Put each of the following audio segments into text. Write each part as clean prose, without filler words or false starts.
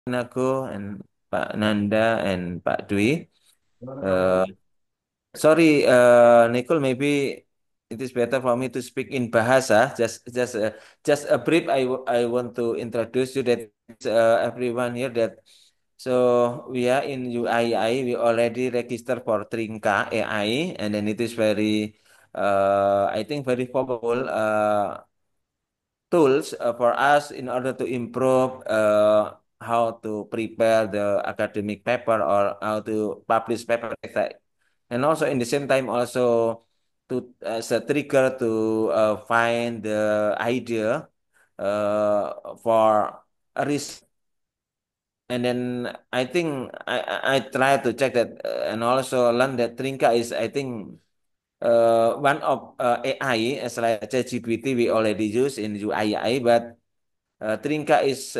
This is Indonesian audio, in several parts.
Nago and Pak Nanda and Pak Dwi. Uh, Sorry, Nicole, maybe it is better for me to speak in Bahasa. Just a brief. I want to introduce you that everyone here that so we are in UII. We already registered for Trinka AI, and then it is very I think very powerful. Tools for us in order to improve how to prepare the academic paper or how to publish paper like that. And also in the same time also to as a trigger to find the idea for a risk. And then I think I try to check that and also learn that Trinka is I think one of AI as like ChatGPT we already use in UII, but Trinka is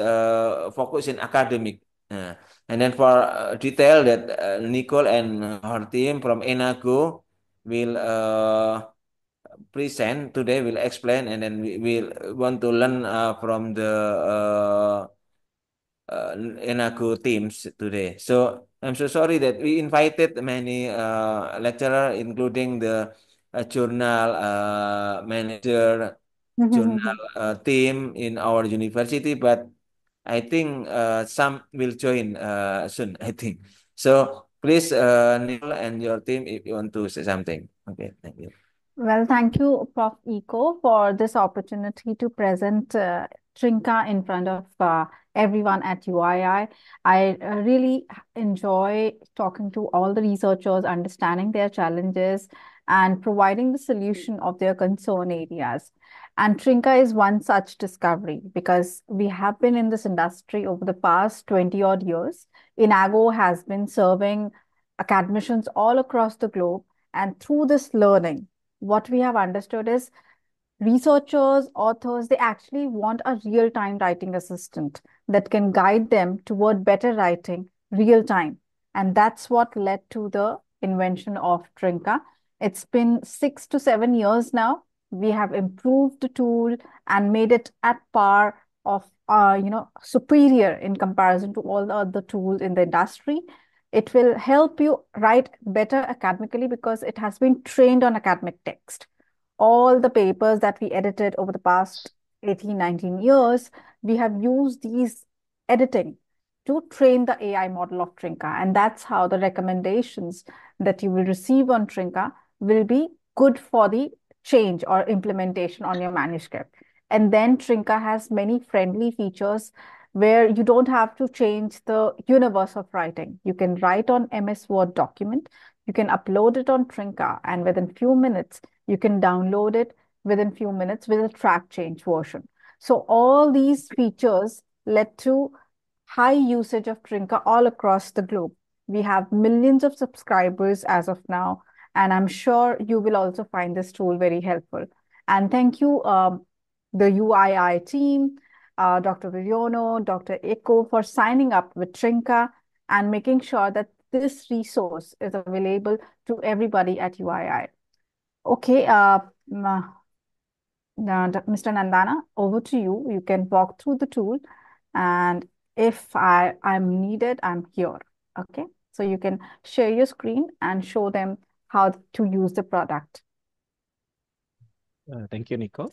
focused in academic. Uh, and then for detail that Nicole and her team from Enago will present today, will explain, and then we will want to learn from the Enago teams today. So I'm so sorry that we invited many lecturer, including the journal manager, journal team in our university, but I think some will join soon, I think. So please, Neil and your team, if you want to say something. Okay, thank you. Well, thank you, Prof. Eco, for this opportunity to present Trinka in front of everyone at UII. I really enjoy talking to all the researchers, understanding their challenges, and providing the solution of their concern areas. And Trinka is one such discovery because we have been in this industry over the past 20 odd years. Inago has been serving academicians all across the globe. And through this learning, what we have understood is researchers, authors, they actually want a real time writing assistant that can guide them toward better writing real time. And that's what led to the invention of Trinka. It's been 6 to 7 years now. We have improved the tool and made it at par of superior in comparison to all the other tools in the industry. It will help you write better academically because it has been trained on academic text. All the papers that we edited over the past 18, 19 years, we have used these editing to train the AI model of Trinka. And that's how the recommendations that you will receive on Trinka will be good for the change or implementation on your manuscript. And then Trinka has many friendly features where you don't have to change the universe of writing. You can write on MS Word document, you can upload it on Trinka, and within few minutes, you can download it within few minutes with a track change version. So all these features led to high usage of Trinka all across the globe. We have millions of subscribers as of now, and I'm sure you will also find this tool very helpful. And thank you, the UII team, Dr. Viriono, Dr. Eco, for signing up with Trinka and making sure that this resource is available to everybody at UII. Okay, Mr. Nandana, over to you. You can walk through the tool, and if I'm needed, I'm here. Okay, so you can share your screen and show them how to use the product. Thank you, Nico.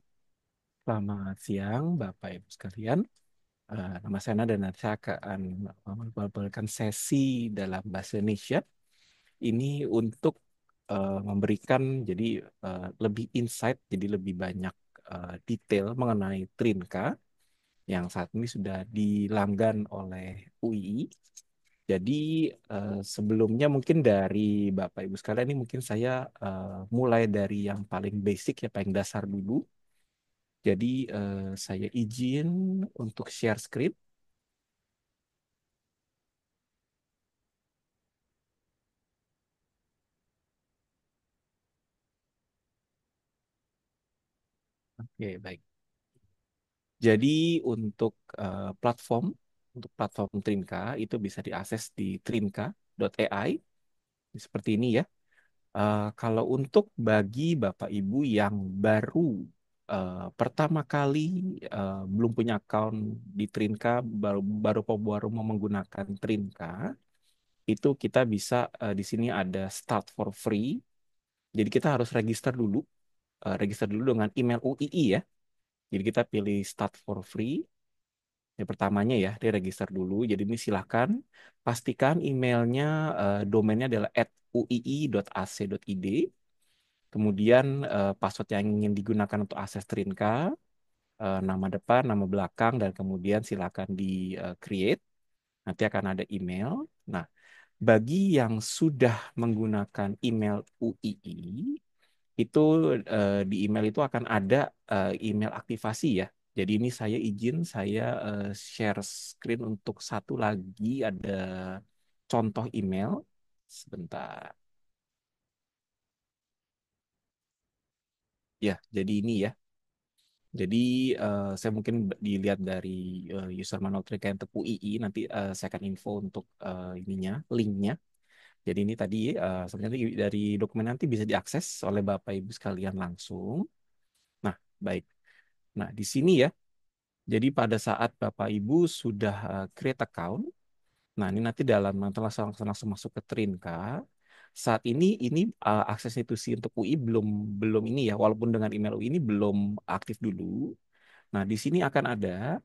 Selamat siang, Bapak Ibu sekalian. Nama saya Nanda dan nanti saya akan memberikan sesi dalam bahasa Indonesia. Ini untuk memberikan jadi lebih insight, jadi lebih banyak detail mengenai Trinka yang saat ini sudah dilanggan oleh UII. Jadi sebelumnya mungkin dari Bapak Ibu sekalian ini mungkin saya mulai dari yang paling basic ya, paling dasar dulu. Jadi saya izin untuk share screen. Oke, baik. Jadi untuk platform, untuk platform Trinka itu bisa diakses di trinka.ai seperti ini ya. Kalau untuk bagi Bapak Ibu yang baru pertama kali belum punya account di Trinka, baru baru baru mau menggunakan Trinka, itu kita bisa di sini ada start for free. Jadi kita harus register dulu dengan email UII ya. Jadi kita pilih start for free. Yang pertamanya ya, dia register dulu. Jadi ini silahkan pastikan emailnya, domainnya adalah @uii.ac.id. Kemudian password yang ingin digunakan untuk akses Trinka, nama depan, nama belakang, dan kemudian silakan di create. Nanti akan ada email. Nah, bagi yang sudah menggunakan email UII, itu di email itu akan ada email aktivasi ya. Jadi ini saya izin, saya share screen untuk satu lagi, ada contoh email. Sebentar. Ya, jadi ini ya. Jadi saya mungkin dilihat dari user manual Trika untuk UII, nanti saya akan info untuk ininya, linknya. Jadi ini tadi sebenarnya dari dokumen nanti bisa diakses oleh Bapak Ibu sekalian langsung. Nah, baik. Nah, di sini ya. Jadi pada saat Bapak Ibu sudah create account, nah ini nanti dalam nanti langsung masuk ke Trinka. Saat ini akses institusi untuk UI belum belum ini ya, walaupun dengan email UI ini belum aktif dulu. Nah, di sini akan ada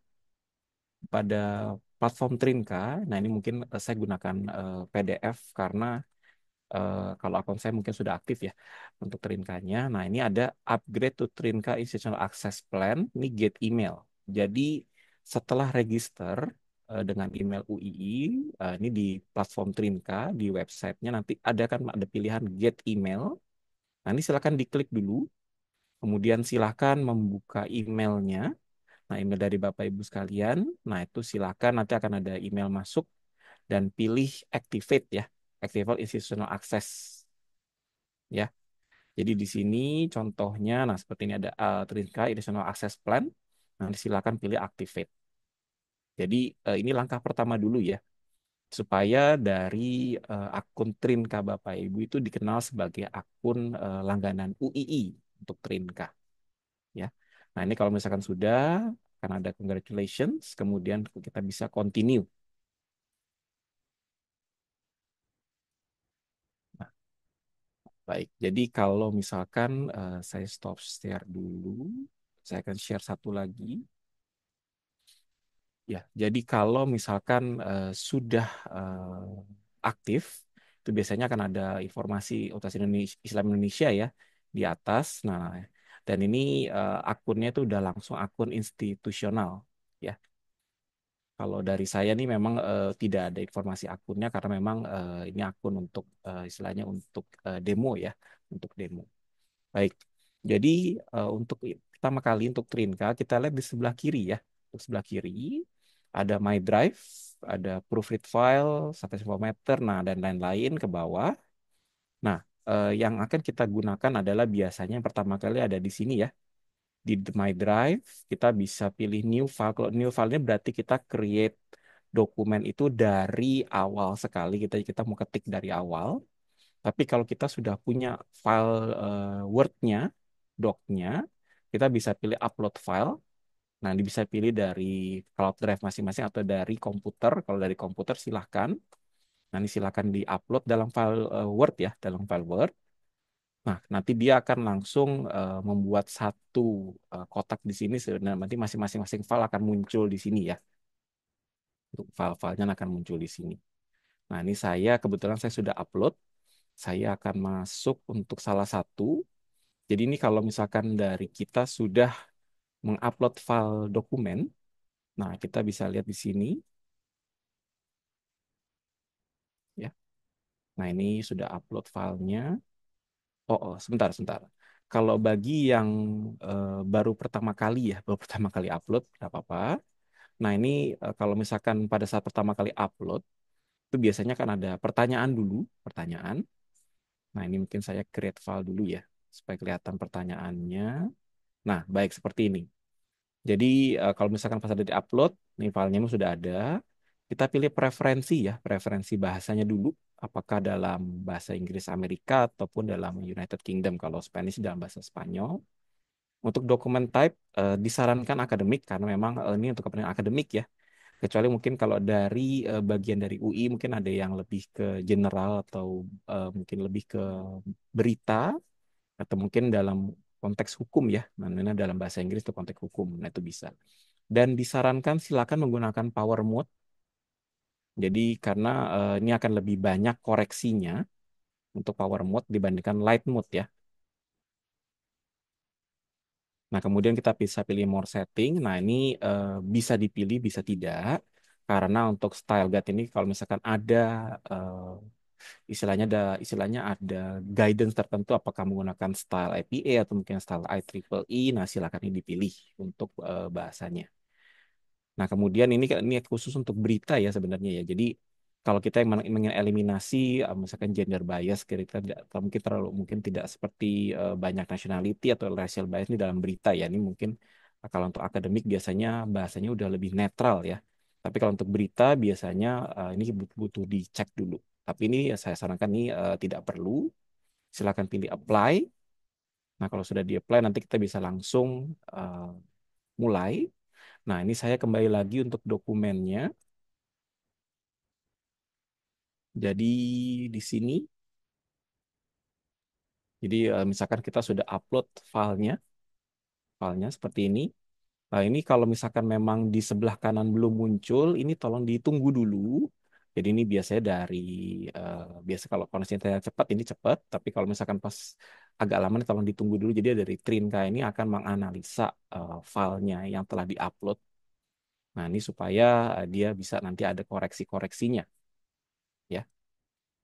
pada platform Trinka. Nah, ini mungkin saya gunakan PDF karena kalau akun saya mungkin sudah aktif ya untuk Trinkanya. Nah, ini ada upgrade to Trinka Institutional Access Plan. Ini get email. Jadi setelah register dengan email UII, ini di platform Trinka di websitenya nanti ada pilihan get email. Nah, ini silakan diklik dulu. Kemudian silakan membuka emailnya. Nah, email dari Bapak Ibu sekalian. Nah, itu silakan nanti akan ada email masuk dan pilih activate ya. Activate institutional access ya. Jadi di sini contohnya, nah seperti ini ada Trinka Institutional Access Plan. Nanti silakan pilih activate. Jadi ini langkah pertama dulu ya, supaya dari akun Trinka Bapak Ibu itu dikenal sebagai akun langganan UII untuk Trinka ya. Nah ini kalau misalkan sudah, akan ada congratulations, kemudian kita bisa continue. Nah, baik, jadi kalau misalkan saya stop share dulu, saya akan share satu lagi. Ya, jadi kalau misalkan sudah aktif, itu biasanya akan ada informasi Otoritas Indonesia, Islam Indonesia ya di atas. Nah, dan ini akunnya itu udah langsung akun institusional ya. Kalau dari saya nih memang tidak ada informasi akunnya karena memang ini akun untuk istilahnya untuk demo ya, untuk demo. Baik. Jadi untuk pertama kali untuk Trinka kita lihat di sebelah kiri ya. Untuk sebelah kiri ada My Drive, ada Proofread File, Status Informator, nah dan lain-lain ke bawah. Nah, yang akan kita gunakan adalah biasanya yang pertama kali ada di sini ya. Di My Drive kita bisa pilih New File. Kalau New File-nya berarti kita create dokumen itu dari awal sekali. Kita mau ketik dari awal. Tapi kalau kita sudah punya file Word-nya, doc-nya, kita bisa pilih upload file. Nah, ini bisa pilih dari cloud drive masing-masing atau dari komputer. Kalau dari komputer silahkan. Nah, ini silahkan di-upload dalam file Word ya, dalam file Word. Nah, nanti dia akan langsung membuat satu kotak di sini. Nah, nanti masing-masing file akan muncul di sini ya. Untuk file-filenya akan muncul di sini. Nah, ini kebetulan saya sudah upload. Saya akan masuk untuk salah satu. Jadi ini kalau misalkan dari kita sudah mengupload file dokumen, nah kita bisa lihat di sini ya. Nah ini sudah upload filenya. Sebentar. Kalau bagi yang baru pertama kali ya, baru pertama kali upload, nggak apa-apa. Nah ini kalau misalkan pada saat pertama kali upload, itu biasanya kan ada pertanyaan dulu, pertanyaan. Nah ini mungkin saya create file dulu ya, supaya kelihatan pertanyaannya. Nah baik seperti ini. Jadi kalau misalkan pas ada di-upload, nih filenya sudah ada, kita pilih preferensi ya, preferensi bahasanya dulu, apakah dalam bahasa Inggris Amerika ataupun dalam United Kingdom, kalau Spanish dalam bahasa Spanyol. Untuk dokumen type disarankan akademik karena memang ini untuk kepentingan akademik ya. Kecuali mungkin kalau dari bagian dari UI mungkin ada yang lebih ke general atau mungkin lebih ke berita atau mungkin dalam konteks hukum ya. Namanya dalam bahasa Inggris itu konteks hukum. Nah, itu bisa. Dan disarankan silakan menggunakan power mode. Jadi karena ini akan lebih banyak koreksinya untuk power mode dibandingkan light mode ya. Nah, kemudian kita bisa pilih more setting. Nah, ini bisa dipilih, bisa tidak. Karena untuk style guide ini kalau misalkan ada istilahnya ada guidance tertentu apakah menggunakan style IPA atau mungkin style IEEE. Nah, silakan ini dipilih untuk bahasanya. Nah, kemudian ini khusus untuk berita ya sebenarnya ya. Jadi kalau kita yang ingin eliminasi misalkan gender bias, kita tidak mungkin tidak seperti banyak nationality atau racial bias ini dalam berita ya. Ini mungkin kalau untuk akademik biasanya bahasanya udah lebih netral ya. Tapi kalau untuk berita biasanya ini butuh dicek dulu. Tapi ini saya sarankan ini tidak perlu. Silakan pilih apply. Nah, kalau sudah di apply nanti kita bisa langsung mulai. Nah, ini saya kembali lagi untuk dokumennya. Jadi di sini, jadi misalkan kita sudah upload filenya seperti ini. Nah, ini kalau misalkan memang di sebelah kanan belum muncul, ini tolong ditunggu dulu. Jadi ini biasanya dari biasa kalau koneksi internet cepat ini cepat, tapi kalau misalkan pas agak lama ini tolong ditunggu dulu. Jadi dari Trinka ini akan menganalisa filenya yang telah diupload. Nah, ini supaya dia bisa nanti ada koreksi-koreksinya ya.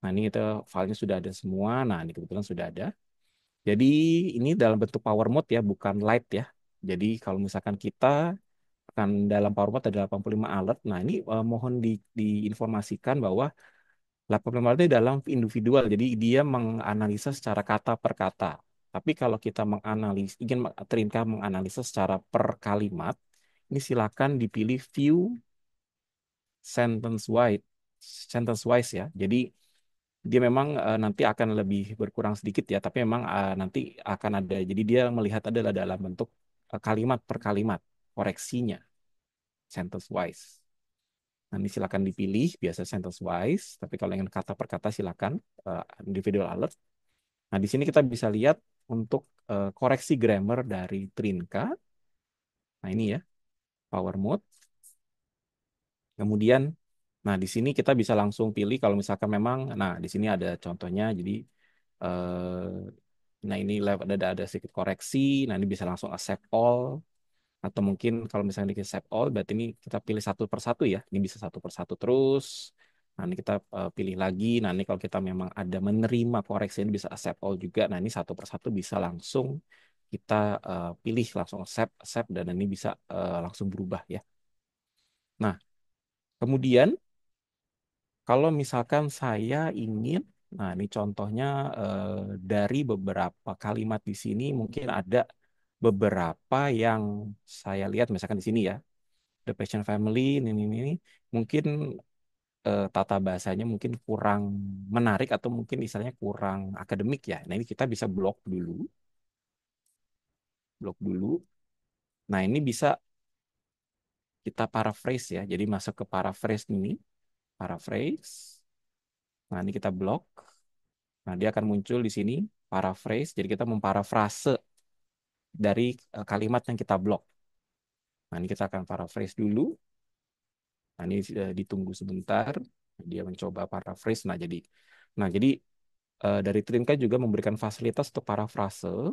Nah, ini itu filenya sudah ada semua. Nah, ini kebetulan sudah ada. Jadi ini dalam bentuk power mode ya, bukan light ya. Jadi kalau misalkan kita akan dalam power mode ada 85 alert. Nah, ini mohon diinformasikan bahwa 85 alert ini dalam individual. Jadi dia menganalisa secara kata per kata. Tapi kalau kita Trinka menganalisa secara per kalimat, ini silakan dipilih view sentence wise ya. Jadi dia memang nanti akan lebih berkurang sedikit ya, tapi memang nanti akan ada. Jadi dia melihat adalah dalam bentuk kalimat per kalimat koreksinya sentence wise. Nah, ini silakan dipilih biasa sentence wise, tapi kalau ingin kata per kata silakan individual alert. Nah, di sini kita bisa lihat untuk koreksi grammar dari Trinka. Nah, ini ya power mode. Kemudian, nah di sini kita bisa langsung pilih kalau misalkan memang, nah di sini ada contohnya. Jadi nah ini ada sedikit koreksi. Nah ini bisa langsung accept all atau mungkin kalau misalnya di accept all berarti ini kita pilih satu per satu ya. Ini bisa satu per satu terus. Nah ini kita pilih lagi. Nah ini kalau kita memang ada menerima koreksi ini bisa accept all juga. Nah ini satu per satu bisa langsung kita pilih langsung accept accept dan ini bisa langsung berubah ya. Nah kemudian kalau misalkan saya ingin, nah ini contohnya eh, dari beberapa kalimat di sini mungkin ada beberapa yang saya lihat misalkan di sini ya, the passion family ini mungkin tata bahasanya mungkin kurang menarik atau mungkin misalnya kurang akademik ya. Nah ini kita bisa blok dulu. Nah ini bisa kita paraphrase ya. Jadi masuk ke paraphrase ini, paraphrase. Nah ini kita blok. Nah, dia akan muncul di sini paraphrase. Jadi kita memparafrase dari kalimat yang kita blok. Nah, ini kita akan paraphrase dulu. Nah, ini ditunggu sebentar. Dia mencoba paraphrase. Nah, jadi dari Trinka juga memberikan fasilitas untuk parafrase.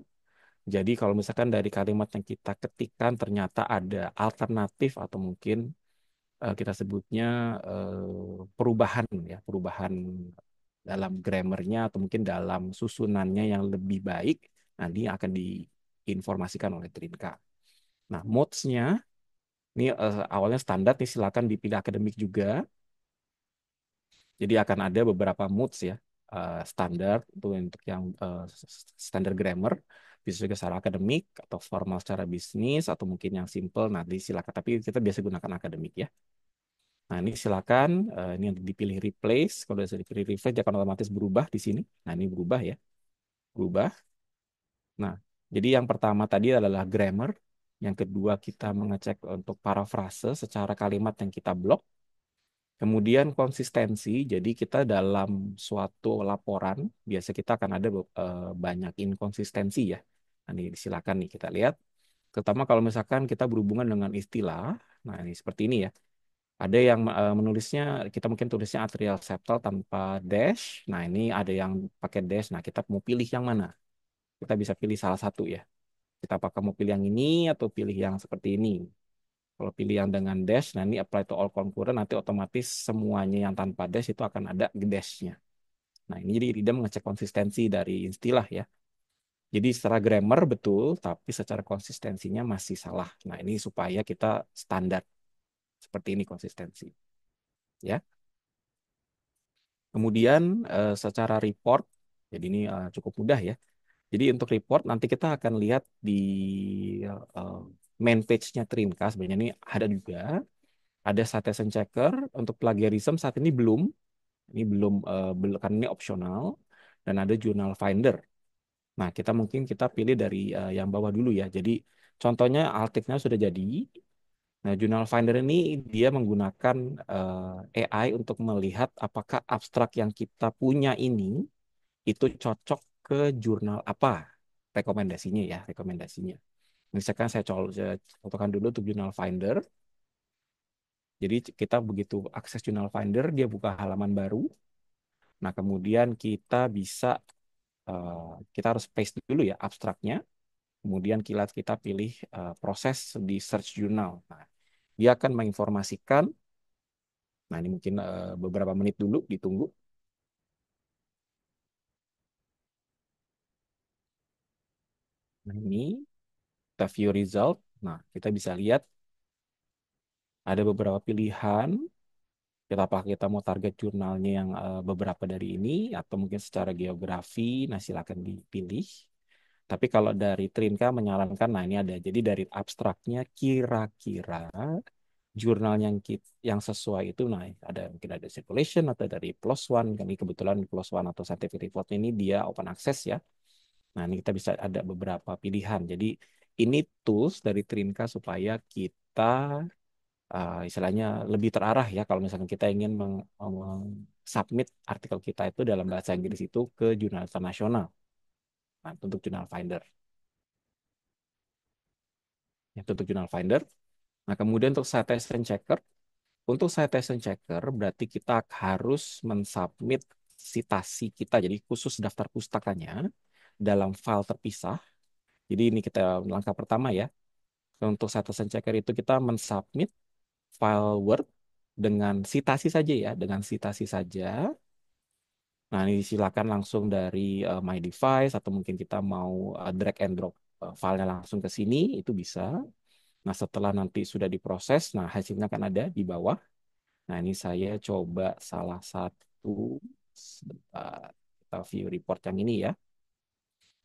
Jadi kalau misalkan dari kalimat yang kita ketikkan ternyata ada alternatif atau mungkin kita sebutnya perubahan ya, perubahan dalam grammarnya atau mungkin dalam susunannya yang lebih baik, nanti akan diinformasikan oleh Trinka. Nah, modes-nya ini awalnya standar nih silakan dipilih akademik juga. Jadi akan ada beberapa modes ya. Standar untuk yang standar grammar bisa juga secara akademik atau formal secara bisnis atau mungkin yang simple nanti silakan tapi kita biasa gunakan akademik ya. Nah, ini silakan ini yang dipilih replace. Kalau sudah dipilih replace dia akan otomatis berubah di sini. Nah, ini berubah ya. Berubah. Nah, Jadi yang pertama tadi adalah grammar, yang kedua kita mengecek untuk parafrase secara kalimat yang kita blok. Kemudian konsistensi, jadi kita dalam suatu laporan, biasa kita akan ada banyak inkonsistensi ya. Nah, ini silakan nih kita lihat. Terutama kalau misalkan kita berhubungan dengan istilah, nah ini seperti ini ya. Ada yang menulisnya, kita mungkin tulisnya atrial septal tanpa dash. Nah ini ada yang pakai dash, nah kita mau pilih yang mana? Kita bisa pilih salah satu ya. Kita apakah mau pilih yang ini atau pilih yang seperti ini? Kalau pilih yang dengan dash, nah ini apply to all concurrent, nanti otomatis semuanya yang tanpa dash itu akan ada dashnya. Nah ini jadi Rida mengecek konsistensi dari istilah ya. Jadi secara grammar betul, tapi secara konsistensinya masih salah. Nah ini supaya kita standar seperti ini konsistensi. Ya. Kemudian secara report, jadi ini cukup mudah ya. Jadi untuk report nanti kita akan lihat di eh, main page-nya Trinka. Sebenarnya ini ada juga. Ada citation checker untuk plagiarism saat ini belum. Ini belum karena ini opsional dan ada journal finder. Nah, kita pilih dari yang bawah dulu ya. Jadi contohnya artikelnya sudah jadi. Nah, journal finder ini dia menggunakan AI untuk melihat apakah abstrak yang kita punya ini itu cocok ke jurnal apa rekomendasinya ya, rekomendasinya. Misalkan saya contohkan dulu untuk journal finder. Jadi kita begitu akses Journal Finder, dia buka halaman baru. Nah, kemudian kita harus paste dulu ya abstraknya. Kemudian kita pilih proses di search jurnal. Nah, dia akan menginformasikan. Nah, ini mungkin beberapa menit dulu ditunggu. Nah, ini kita view result. Nah, kita bisa lihat ada beberapa pilihan. Apakah kita mau target jurnalnya yang beberapa dari ini atau mungkin secara geografi, nah silakan dipilih. Tapi kalau dari Trinka menyarankan, nah ini ada. Jadi dari abstraknya kira-kira jurnal yang sesuai itu, nah ada mungkin ada circulation atau dari PLOS ONE. Kami kebetulan PLOS ONE atau scientific report ini dia open access ya. Nah ini kita bisa ada beberapa pilihan. Jadi ini tools dari Trinka supaya kita istilahnya lebih terarah ya kalau misalkan kita ingin submit artikel kita itu dalam bahasa Inggris itu ke jurnal internasional. Nah, untuk jurnal finder. Ya, untuk jurnal finder. Nah, kemudian untuk citation checker berarti kita harus mensubmit citasi kita, jadi khusus daftar pustakanya dalam file terpisah. Jadi ini kita langkah pertama ya. Untuk citation checker itu kita mensubmit file Word dengan citasi saja ya, dengan citasi saja. Nah, ini silakan langsung dari My Device atau mungkin kita mau drag and drop filenya langsung ke sini, itu bisa. Nah, setelah nanti sudah diproses, nah hasilnya akan ada di bawah. Nah, ini saya coba salah satu, sebentar, kita view report yang ini ya.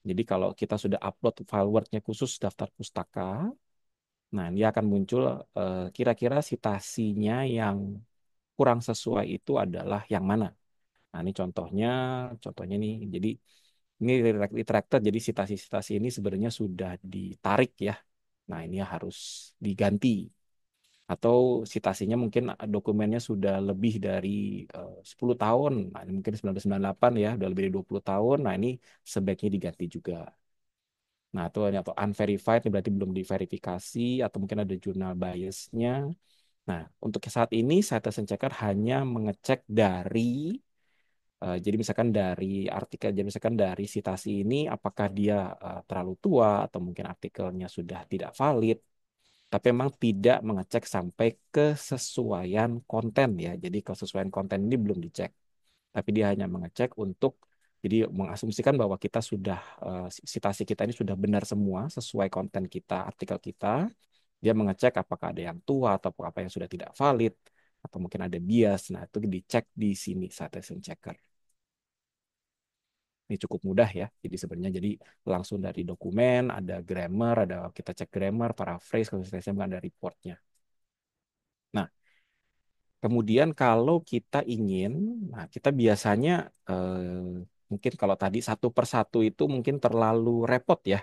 Jadi kalau kita sudah upload file Word-nya khusus daftar pustaka, nah dia akan muncul kira-kira citasinya yang kurang sesuai itu adalah yang mana. Nah, ini contohnya nih. Jadi ini retracted, jadi citasi-citasi ini sebenarnya sudah ditarik ya. Nah, ini harus diganti. Atau citasinya mungkin dokumennya sudah lebih dari 10 tahun. Nah, ini mungkin 1998 ya, udah lebih dari 20 tahun. Nah, ini sebaiknya diganti juga. Nah, atau unverified ini berarti belum diverifikasi atau mungkin ada jurnal biasnya. Nah, untuk saat ini citation checker hanya mengecek dari jadi misalkan dari artikel, jadi misalkan dari citasi ini apakah dia terlalu tua atau mungkin artikelnya sudah tidak valid, tapi memang tidak mengecek sampai kesesuaian konten ya. Jadi kesesuaian konten ini belum dicek, tapi dia hanya mengecek untuk jadi mengasumsikan bahwa kita sudah citasi kita ini sudah benar semua sesuai konten kita, artikel kita. Dia mengecek apakah ada yang tua atau apa yang sudah tidak valid atau mungkin ada bias. Nah, itu dicek di sini citation checker. Ini cukup mudah ya. Jadi sebenarnya jadi langsung dari dokumen, ada grammar, ada kita cek grammar, paraphrase, konsistensi, ada reportnya. Nah, kemudian kalau kita ingin, nah kita biasanya mungkin kalau tadi satu persatu itu mungkin terlalu repot ya.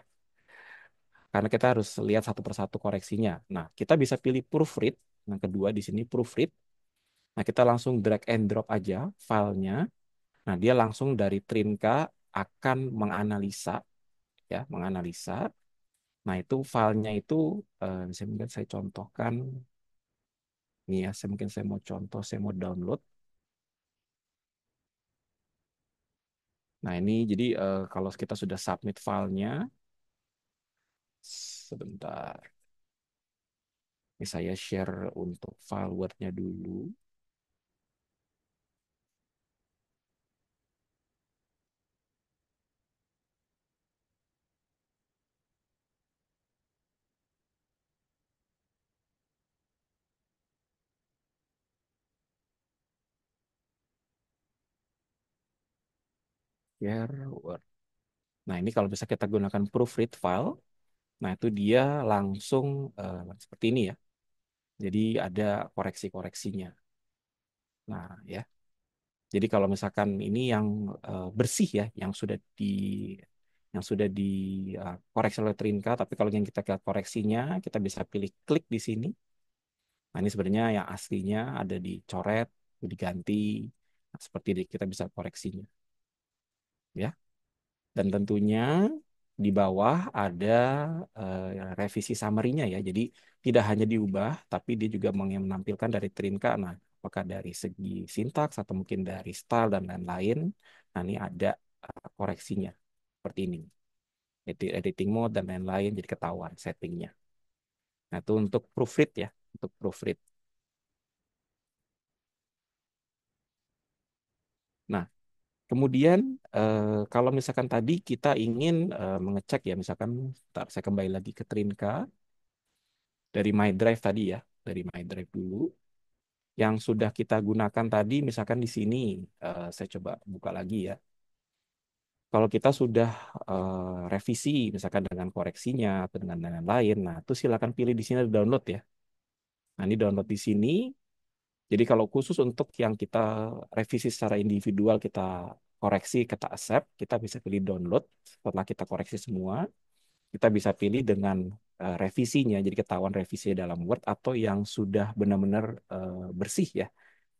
karena kita harus lihat satu persatu koreksinya. Nah, kita bisa pilih proofread. Yang kedua di sini proofread. Nah, kita langsung drag and drop aja filenya. Nah, dia langsung dari Trinka akan menganalisa, ya, menganalisa. Nah, itu filenya itu, mungkin saya contohkan. Nih ya, mungkin saya mau contoh, saya mau download. Nah, ini jadi kalau kita sudah submit filenya, sebentar. Ini saya share untuk file Word-nya dulu. Share Word. Nah, ini kalau bisa kita gunakan proofread file, nah itu dia langsung seperti ini ya. Jadi ada koreksi-koreksinya. Nah, ya. Jadi kalau misalkan ini yang bersih ya, yang sudah di koreksi oleh Trinka, tapi kalau yang kita lihat koreksinya, kita bisa pilih klik di sini. Nah, ini sebenarnya yang aslinya ada dicoret, diganti. Nah, seperti ini kita bisa koreksinya, ya. Dan tentunya di bawah ada revisi summary-nya ya. Jadi tidak hanya diubah, tapi dia juga menampilkan dari Trinka. Nah, apakah dari segi sintaks atau mungkin dari style dan lain-lain. Nah, ini ada koreksinya seperti ini. Editing mode dan lain-lain, jadi ketahuan settingnya. Nah, itu untuk proofread ya, untuk proofread. Nah, kemudian kalau misalkan tadi kita ingin mengecek ya, misalkan, ntar saya kembali lagi ke Trinka. Dari My Drive tadi ya, dari My Drive dulu. Yang sudah kita gunakan tadi, misalkan di sini, saya coba buka lagi ya. Kalau kita sudah revisi, misalkan dengan koreksinya atau dengan lain-lain, nah itu silakan pilih di sini ada download ya. Nah ini download di sini. Jadi kalau khusus untuk yang kita revisi secara individual, kita koreksi, kita accept, kita bisa pilih download. Setelah kita koreksi semua, kita bisa pilih dengan revisinya, jadi ketahuan revisi dalam Word atau yang sudah benar-benar bersih ya.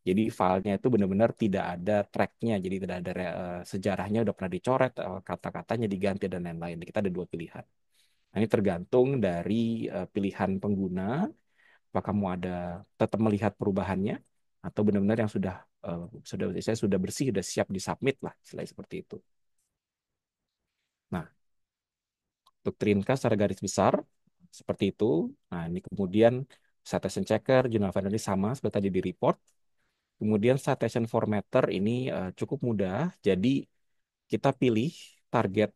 Jadi filenya itu benar-benar tidak ada tracknya, jadi tidak ada sejarahnya udah pernah dicoret, kata-katanya diganti dan lain-lain. Kita ada dua pilihan. Nah, ini tergantung dari pilihan pengguna, apakah kamu ada tetap melihat perubahannya atau benar-benar yang sudah saya sudah bersih, sudah siap disubmit lah, istilahnya seperti itu. Nah, untuk Trinka secara garis besar seperti itu. Nah, ini kemudian citation checker, journal finally sama seperti tadi di report. Kemudian citation formatter ini cukup mudah. Jadi kita pilih target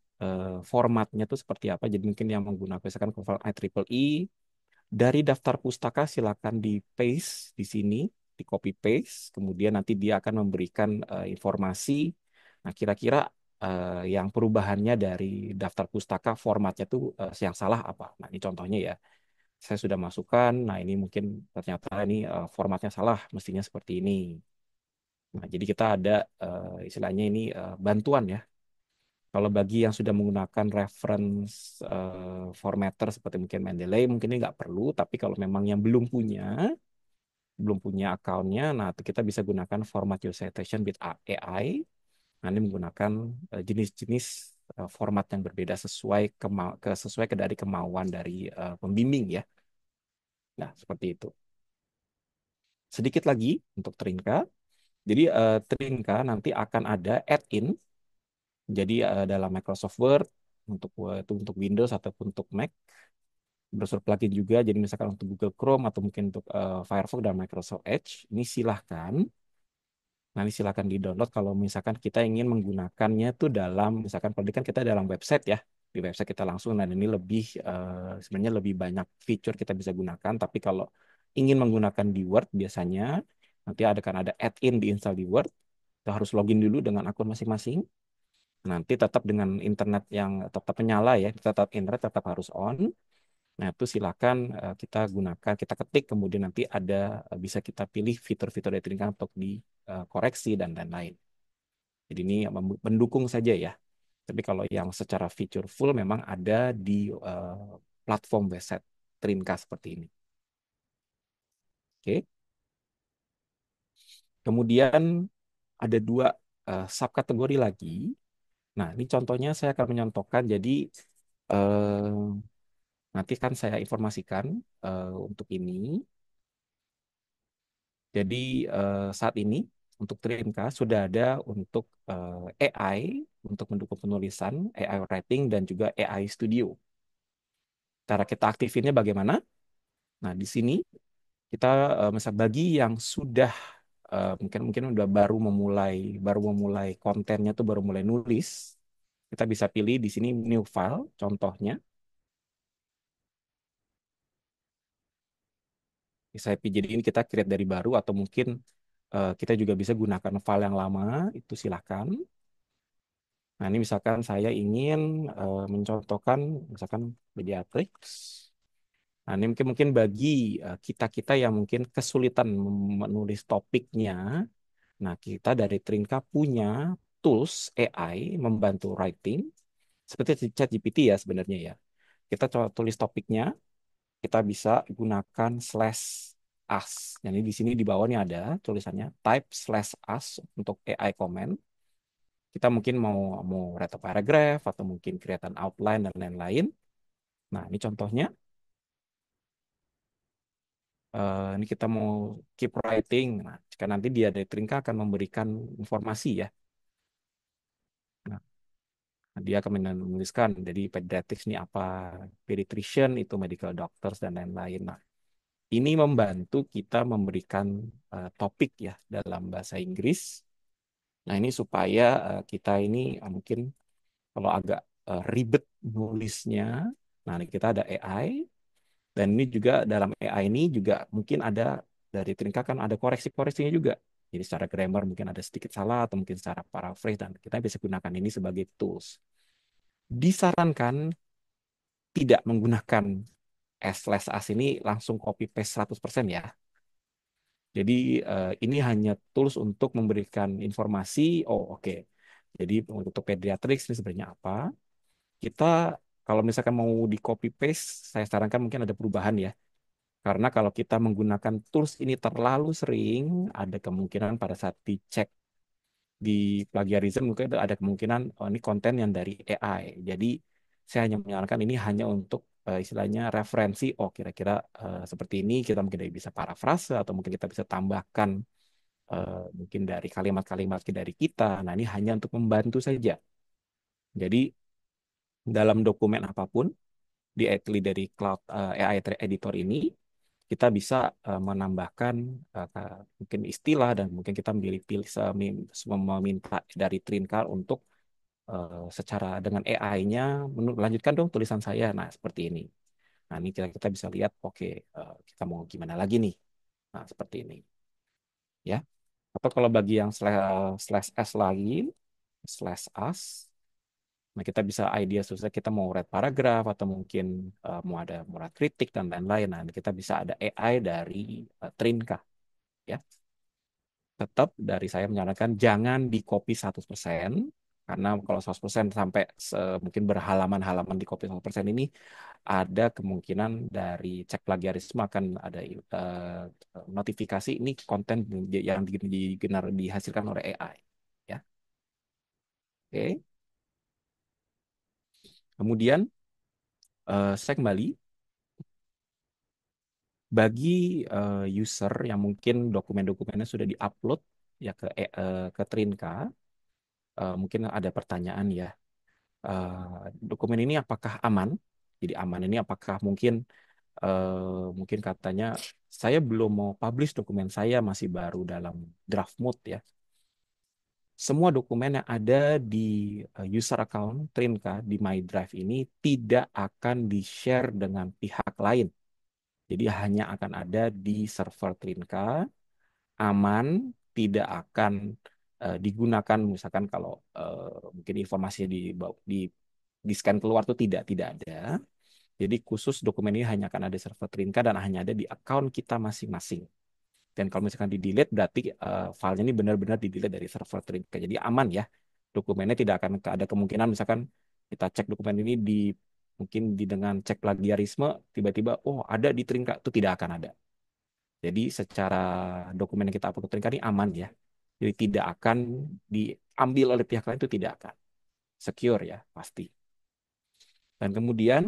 formatnya itu seperti apa. Jadi mungkin yang menggunakan misalkan format IEEE dari daftar pustaka silakan di paste di sini, di copy paste. Kemudian nanti dia akan memberikan informasi. Nah, kira-kira yang perubahannya dari daftar pustaka formatnya tuh yang salah apa? Nah, ini contohnya ya. Saya sudah masukkan. Nah, ini mungkin ternyata ini formatnya salah, mestinya seperti ini. Nah, jadi kita ada istilahnya ini bantuan ya. Kalau bagi yang sudah menggunakan reference formatter seperti mungkin Mendeley, mungkin ini nggak perlu. Tapi kalau memang yang belum punya akunnya, nah itu kita bisa gunakan format your citation with AI. Nah, ini menggunakan jenis-jenis format yang berbeda sesuai dari kemauan dari pembimbing ya. Nah, seperti itu. Sedikit lagi untuk Trinka. Jadi Trinka nanti akan ada add-in. Jadi dalam Microsoft Word itu untuk Windows ataupun untuk Mac, browser plugin juga. Jadi misalkan untuk Google Chrome atau mungkin untuk Firefox dan Microsoft Edge, ini silahkan. Nanti silahkan di-download kalau misalkan kita ingin menggunakannya tuh dalam, misalkan kalau ini kan kita dalam website ya, di website kita langsung, dan ini lebih sebenarnya lebih banyak fitur kita bisa gunakan. Tapi kalau ingin menggunakan di Word biasanya nanti kan ada add-in diinstal di Word. Kita harus login dulu dengan akun masing-masing. Nanti tetap dengan internet yang tetap menyala ya, tetap internet tetap harus on. Nah, itu silakan kita gunakan, kita ketik, kemudian nanti bisa kita pilih fitur-fitur dari Trinka untuk dikoreksi dan lain-lain. Jadi ini mendukung saja ya. Tapi kalau yang secara fitur full memang ada di platform website Trinka seperti ini. Oke. Kemudian ada dua subkategori lagi. Nah, ini contohnya saya akan menyontohkan. Jadi eh, nanti kan saya informasikan untuk ini. Jadi saat ini untuk Trinka sudah ada untuk AI untuk mendukung penulisan, AI writing dan juga AI Studio. Cara kita aktifinnya bagaimana? Nah, di sini kita misal bagi yang sudah mungkin mungkin udah baru memulai kontennya tuh baru mulai nulis, kita bisa pilih di sini new file contohnya. Jadi ini kita create dari baru atau mungkin kita juga bisa gunakan file yang lama, itu silakan. Nah, ini misalkan saya ingin mencontohkan misalkan Mediatrix. Nah, ini mungkin mungkin bagi kita-kita yang mungkin kesulitan menulis topiknya. Nah, kita dari Trinka punya tools AI membantu writing seperti ChatGPT ya sebenarnya ya. Kita coba tulis topiknya, kita bisa gunakan slash as. Jadi di sini di bawahnya ada tulisannya type slash as untuk AI comment. Kita mungkin mau mau write a paragraph atau mungkin create an outline dan lain-lain. Nah, ini contohnya. Ini kita mau keep writing. Nah, jika nanti dia dari Trinka akan memberikan informasi ya. Nah, dia akan menuliskan jadi pediatrics ini apa, pediatrician itu medical doctors dan lain-lain. Nah, ini membantu kita memberikan topik ya dalam bahasa Inggris. Nah, ini supaya kita ini mungkin kalau agak ribet nulisnya, nah ini kita ada AI dan ini juga dalam AI ini juga mungkin ada dari Trinka kan ada koreksi-koreksinya juga. Jadi secara grammar mungkin ada sedikit salah atau mungkin secara paraphrase dan kita bisa gunakan ini sebagai tools. Disarankan tidak menggunakan S/as ini langsung copy paste 100% ya. Jadi ini hanya tools untuk memberikan informasi, oh oke. Jadi untuk pediatrics ini sebenarnya apa? Kita kalau misalkan mau di copy paste, saya sarankan mungkin ada perubahan ya. Karena kalau kita menggunakan tools ini terlalu sering, ada kemungkinan pada saat dicek di plagiarism mungkin ada kemungkinan oh, ini konten yang dari AI. Jadi saya hanya menyarankan ini hanya untuk istilahnya referensi. Oh kira-kira seperti ini kita mungkin bisa parafrase atau mungkin kita bisa tambahkan mungkin dari kalimat-kalimat dari kita. Nah ini hanya untuk membantu saja. Jadi dalam dokumen apapun di dari cloud AI editor ini kita bisa menambahkan mungkin istilah dan mungkin kita pilih meminta dari Trinka untuk secara dengan AI-nya melanjutkan dong tulisan saya. Nah, seperti ini. Nah, ini kita bisa lihat, oke, kita mau gimana lagi nih. Nah, seperti ini. Ya. Atau kalau bagi yang slash S lagi, slash as, nah kita bisa idea susah kita mau write paragraf atau mungkin mau ada kritik dan lain-lain. Nah, kita bisa ada AI dari Trinka. Ya. Tetap dari saya menyarankan jangan di copy 100% karena kalau 100% sampai mungkin berhalaman-halaman di copy 100% ini ada kemungkinan dari cek plagiarisme akan ada notifikasi ini konten yang dihasilkan oleh AI ya. Oke. Kemudian saya kembali bagi user yang mungkin dokumen-dokumennya sudah diupload ya ke Trinka, mungkin ada pertanyaan ya. Dokumen ini apakah aman? Jadi aman ini apakah mungkin mungkin katanya saya belum mau publish dokumen saya masih baru dalam draft mode ya. Semua dokumen yang ada di user account Trinka di My Drive ini tidak akan di-share dengan pihak lain. Jadi hanya akan ada di server Trinka, aman, tidak akan digunakan misalkan kalau mungkin informasi di di scan keluar tuh tidak ada. Jadi khusus dokumen ini hanya akan ada di server Trinka dan hanya ada di account kita masing-masing. Dan kalau misalkan di delete berarti filenya ini benar-benar di delete dari server Trinka. Jadi aman ya. Dokumennya tidak akan ada kemungkinan misalkan kita cek dokumen ini di mungkin dengan cek plagiarisme tiba-tiba oh ada di Trinka, itu tidak akan ada. Jadi secara dokumen yang kita upload ke Trinka ini aman ya. Jadi tidak akan diambil oleh pihak lain, itu tidak akan. Secure ya, pasti. Dan kemudian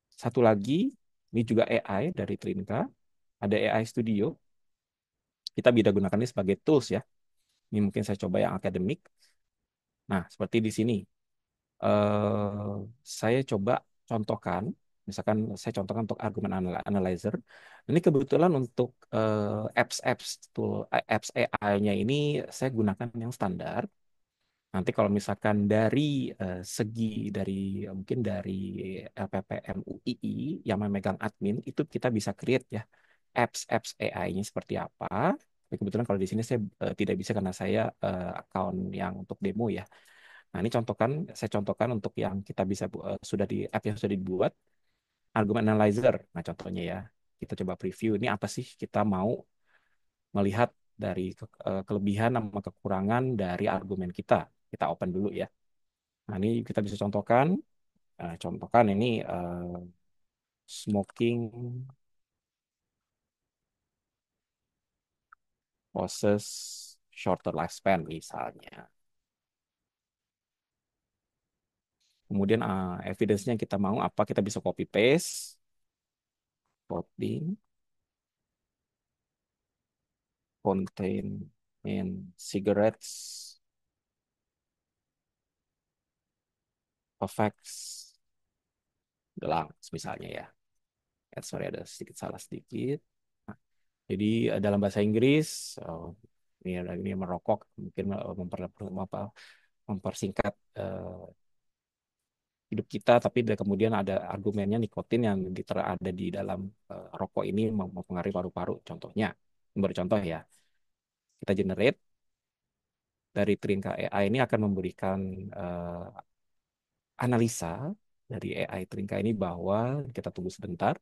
satu lagi, ini juga AI dari Trinka, ada AI Studio. Kita bisa gunakan ini sebagai tools ya. Ini mungkin saya coba yang akademik. Nah, seperti di sini. eh saya coba contohkan, misalkan saya contohkan untuk argumen analyzer. Ini kebetulan untuk apps tool apps AI-nya ini saya gunakan yang standar. Nanti kalau misalkan dari segi dari mungkin dari LPPM UII yang memegang admin itu kita bisa create ya apps AI-nya seperti apa. Tapi kebetulan kalau di sini saya tidak bisa karena saya account yang untuk demo ya. Nah, ini saya contohkan untuk yang kita bisa sudah di app yang sudah dibuat, argumen analyzer. Nah, contohnya ya, kita coba preview ini apa sih kita mau melihat dari kelebihan sama kekurangan dari argumen kita. Kita open dulu ya. Nah, ini kita bisa contohkan. Contohkan ini smoking causes shorter lifespan misalnya. Kemudian evidence-nya yang kita mau apa, kita bisa copy paste, coding, contain in cigarettes affects the lungs misalnya ya. Sorry ada sedikit salah sedikit. Nah, jadi dalam bahasa Inggris ini merokok mungkin mempersingkat hidup kita, tapi kemudian ada argumennya nikotin yang ada di dalam rokok ini mempengaruhi paru-paru. Contohnya, ini baru contoh ya. Kita generate dari Trinka AI ini akan memberikan analisa dari AI Trinka ini bahwa kita tunggu sebentar.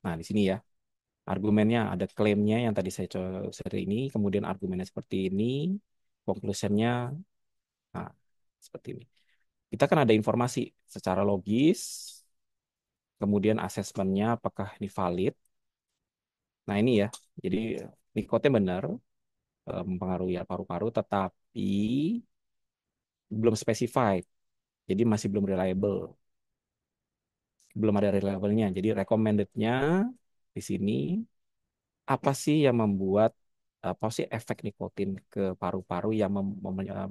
Nah, di sini ya, argumennya ada klaimnya yang tadi saya share ini, kemudian argumennya seperti ini, conclusionnya, nah, seperti ini. Kita kan ada informasi secara logis, kemudian asesmennya apakah ini valid. Nah, ini ya, jadi nikotin benar mempengaruhi ya paru-paru, tetapi belum specified, jadi masih belum reliable, belum ada reliable-nya. Jadi recommended-nya di sini apa sih yang membuat apa sih efek nikotin ke paru-paru yang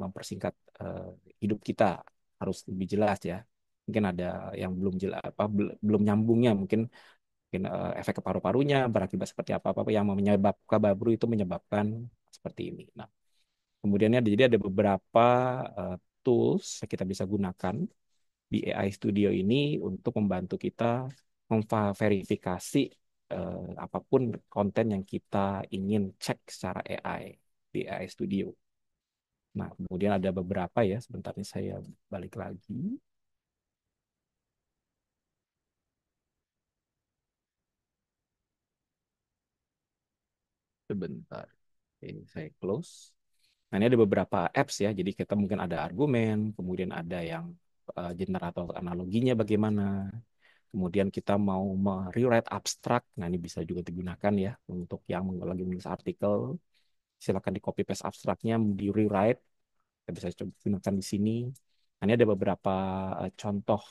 mempersingkat eh, hidup kita, harus lebih jelas ya. Mungkin ada yang belum jelas apa belum nyambungnya, mungkin efek ke paru-parunya berakibat seperti apa yang menyebabkan babru itu menyebabkan seperti ini. Nah, kemudian jadi ada beberapa eh, tools yang kita bisa gunakan di AI Studio ini untuk membantu kita memverifikasi apapun konten yang kita ingin cek secara AI di AI Studio. Nah, kemudian ada beberapa ya, sebentar ini saya balik lagi. Sebentar. Ini saya close. Nah, ini ada beberapa apps ya. Jadi kita mungkin ada argumen, kemudian ada yang generator analoginya bagaimana. Kemudian kita mau rewrite abstrak. Nah, ini bisa juga digunakan ya untuk yang lagi menulis artikel. Silakan di copy paste abstraknya, di rewrite. Kita bisa coba gunakan di sini. Nah, ini ada beberapa contoh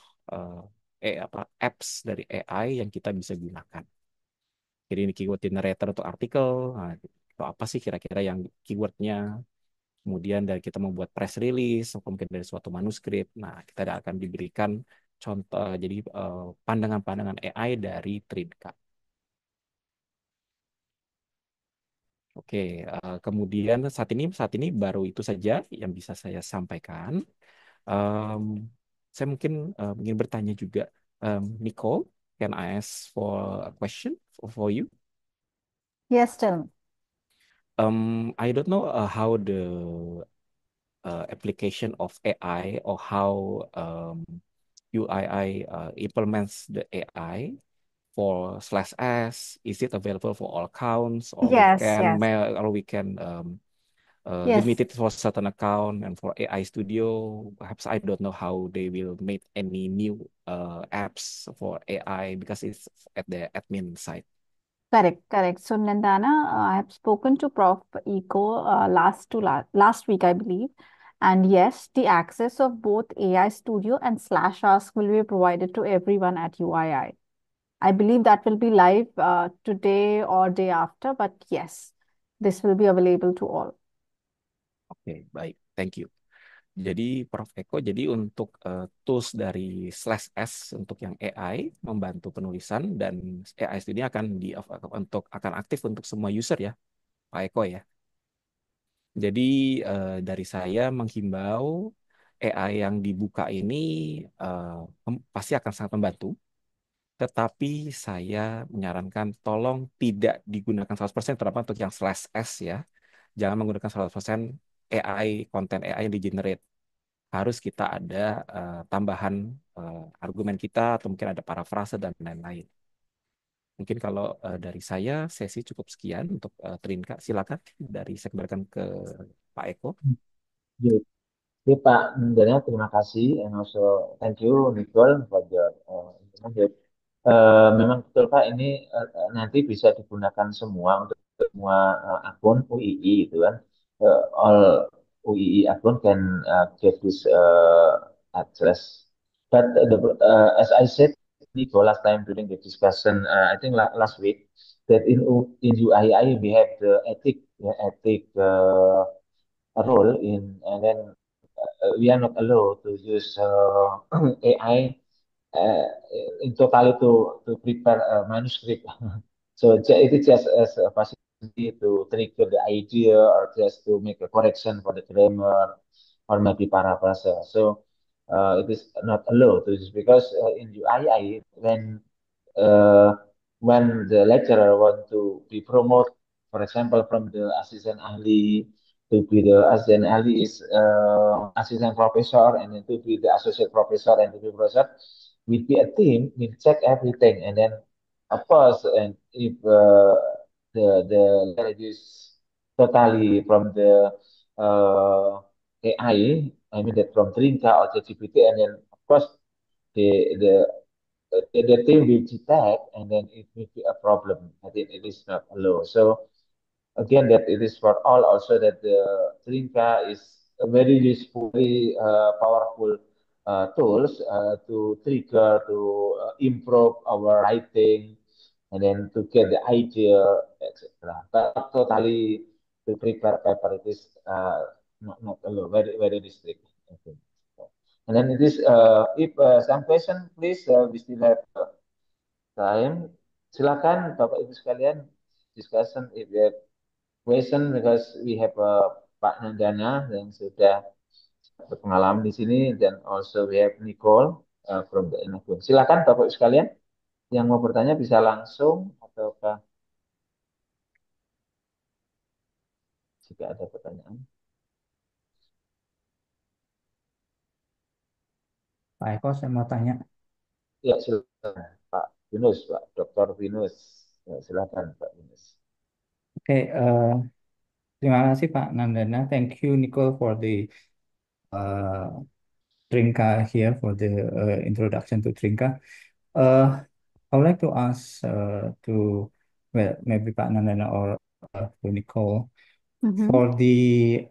eh, apps dari AI yang kita bisa gunakan. Jadi ini keyword generator untuk artikel. Nah, itu apa sih kira-kira yang keywordnya? Kemudian dari kita membuat press release, atau mungkin dari suatu manuskrip. Nah, kita akan diberikan contoh, jadi pandangan-pandangan AI dari Trinka. Oke, kemudian saat ini baru itu saja yang bisa saya sampaikan. Em, saya mungkin ingin bertanya juga, Nicole, can I ask for a question for you? Yes, tell me. I don't know how the application of AI or how UII implements the AI for slash S. Is it available for all accounts, or we Yes, can yes. mail, or we can Yes. limited for certain account, and for AI Studio, perhaps I don't know how they will make any new apps for AI because it's at the admin side. Correct, correct. So, Nandana, I have spoken to Prof. Eco last week, I believe. And yes, the access of both AI Studio and Slash Ask will be provided to everyone at UII. I believe that will be live today or day after, but yes, this will be available to all. Oke, baik, thank you. Jadi Prof. Eko, jadi untuk tools dari Slash S untuk yang AI membantu penulisan, dan AI Studio akan aktif untuk semua user ya, Pak Eko ya. Jadi dari saya menghimbau AI yang dibuka ini pasti akan sangat membantu, tetapi saya menyarankan tolong tidak digunakan 100%, terutama untuk yang Slash S ya. Jangan menggunakan 100% AI, konten AI yang di-generate. Harus kita ada tambahan argumen kita, atau mungkin ada parafrase dan lain-lain. Mungkin kalau dari saya sesi cukup sekian untuk Trinka. Silakan saya kembalikan ke Pak Eko. Good. Oke, Pak Daniel, terima kasih. And also thank you, Nicole, for the information. Memang betul, Pak, ini nanti bisa digunakan semua untuk semua akun UII itu kan. All UII akun can get this address. But as I said, Nicole, last time during the discussion, I think last week, that in UII we have the ethic role in, and then we are not allowed to use AI uh, in totally to prepare a manuscript. So it is just as a facility to trigger the idea, or just to make a correction for the grammar or maybe paraphrase. So it is not allowed to use, because in UII, uh, when the lecturer want to be promoted, for example, from the assistant ahli to be the assistant ahli is assistant professor, and then to be the associate professor and to be professor, will be a team, will check everything, and then of course, and if the letter is totally from the AI, I mean that from Trinka or ChatGPT, and then of course the the team will detect, and then it will be a problem. I think it is not allowed. So again, that it is for all also, that the Trinka is a very useful, very powerful tools to trigger, to improve our writing, and then to get the idea, etc. But not totally to prepare paper, it is not allowed, very, very restricted, I think. And then it is, if some question, please, we still have time. Silakan Bapak Ibu sekalian, discussion if you have question, because we have Pak Nandana yang sudah berpengalaman di sini, dan also we have Nicole from the Enagun. Silakan Bapak Ibu sekalian yang mau bertanya bisa langsung, ataukah jika ada pertanyaan. Pak Eko, saya mau tanya. Ya, silakan Pak Yunus, Pak Dr. Yunus. Ya, silakan Pak Yunus. Oke, terima kasih Pak Nandana. Thank you, Nicole, for the Trinka here, for the introduction to Trinka. I would like to ask well, maybe Pak Nandana or to Nicole, for the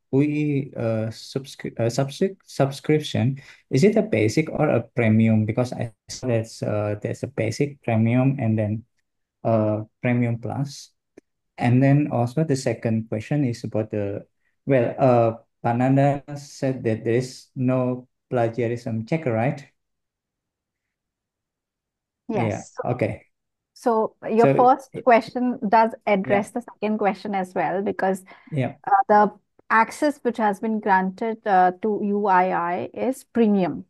UI subscription, is it a basic or a premium? Because I saw there's a basic, premium, and then premium plus. And then also the second question is about Pananda said that there is no plagiarism checker, right? Yeah. Yes. Okay. So your So first question does yeah, address the second question as well, because yeah. the access which has been granted to UII is premium.